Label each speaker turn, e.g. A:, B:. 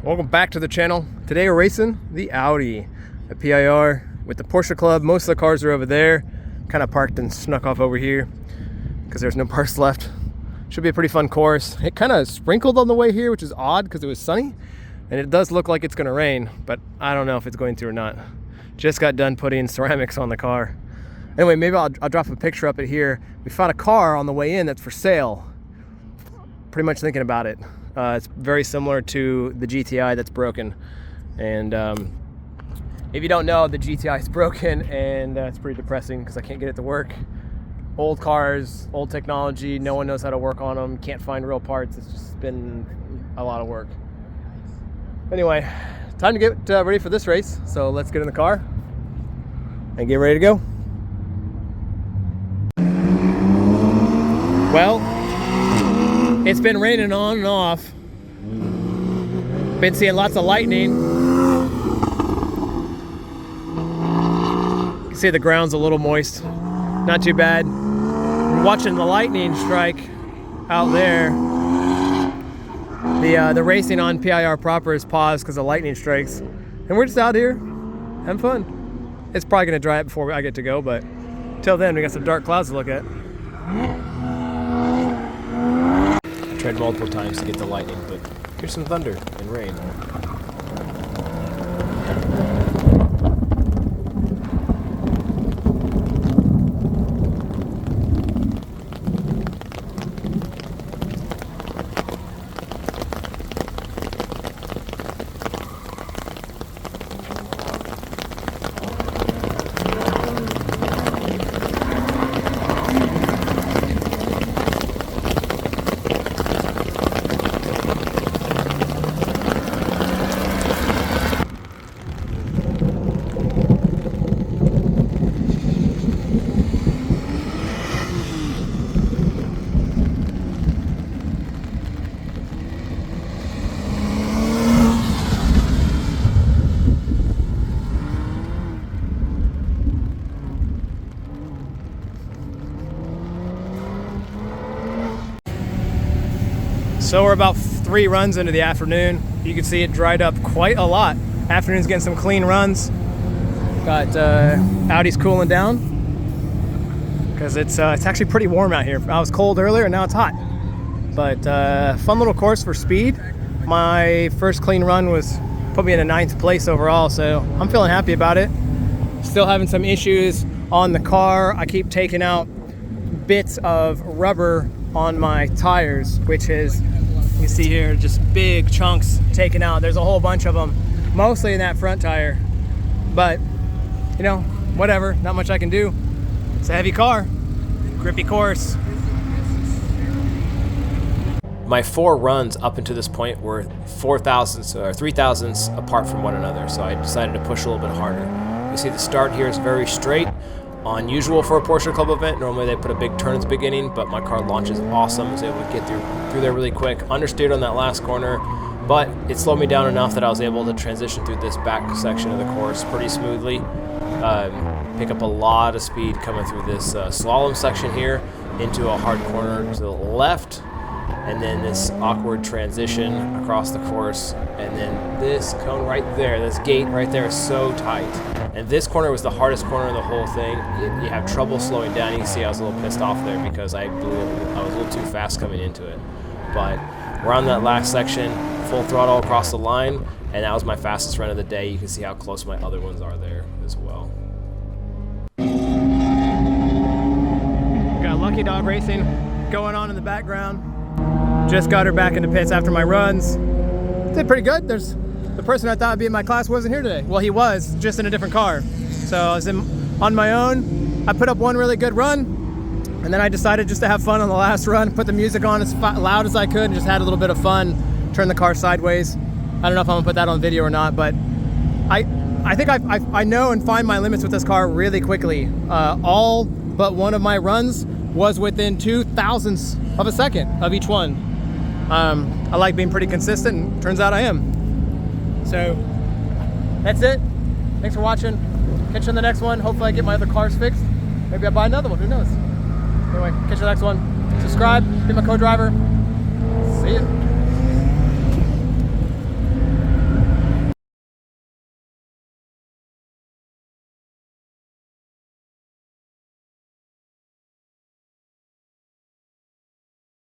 A: Welcome back to the channel. Today we're racing the Audi at PIR with the Porsche Club. Most of the cars are over there. Kind of parked and snuck off over here because there's no parts left. Should be a pretty fun course. It kind of sprinkled on the way here, which is odd because it was sunny. And it does look like it's going to rain, but I don't know if it's going to or not. Just got done putting ceramics on the car. Anyway, maybe I'll drop a picture up at here. We found a car on the way in that's for sale. Pretty much thinking about it. It's very similar to the GTI that's broken. And if you don't know, the GTI is broken, and it's pretty depressing because I can't get it to work. Old cars, old technology, no one knows how to work on them, can't find real parts. It's just been a lot of work. Anyway, time to get ready for this race. So let's get in the car and get ready to go. Well, it's been raining on and off. Been seeing lots of lightning. You can see the ground's a little moist. Not too bad. We're watching the lightning strike out there. The racing on PIR proper is paused because of lightning strikes. And we're just out here having fun. It's probably gonna dry up before I get to go, but till then we got some dark clouds to look at. I tried multiple times to get the lightning, but here's some thunder and rain. So we're about 3 runs into the afternoon. You can see it dried up quite a lot. Afternoon's getting some clean runs. Got Audi's cooling down because it's actually pretty warm out here. I was cold earlier and now it's hot. But fun little course for speed. My first clean run put me in a 9th place overall, so I'm feeling happy about it. Still having some issues on the car. I keep taking out bits of rubber on my tires, which is, you can see here, just big chunks taken out. There's a whole bunch of them, mostly in that front tire. But, you know, whatever, not much I can do. It's a heavy car, grippy course. My 4 runs up until this point were 4,000ths or 3,000ths apart from one another, so I decided to push a little bit harder. You see the start here is very straight. Unusual for a Porsche Club event. Normally they put a big turn at the beginning, but my car launches awesome. I was able to get through there really quick. Understeered on that last corner, but it slowed me down enough that I was able to transition through this back section of the course pretty smoothly. Pick up a lot of speed coming through this slalom section here into a hard corner to the left, and then this awkward transition across the course, and then this cone right there, this gate right there is so tight. And this corner was the hardest corner in the whole thing. You have trouble slowing down. You can see I was a little pissed off there because I was a little too fast coming into it. But we're on that last section, full throttle across the line, and that was my fastest run of the day. You can see how close my other ones are there as well. Got Lucky Dog Racing going on in the background. Just got her back into pits after my runs. Did pretty good. The person I thought would be in my class wasn't here today. Well, he was, just in a different car. So I was on my own. I put up one really good run, and then I decided just to have fun on the last run, put the music on as loud as I could, and just had a little bit of fun, turn the car sideways. I don't know if I'm gonna put that on video or not, but I think I know and find my limits with this car really quickly. All but one of my runs was within 0.02 of a second of each one. I like being pretty consistent, and turns out I am. So that's it. Thanks for watching. Catch you on the next one. Hopefully I get my other cars fixed. Maybe I buy another one, who knows? Anyway, catch you on the next one. Subscribe, be my co-driver. See ya.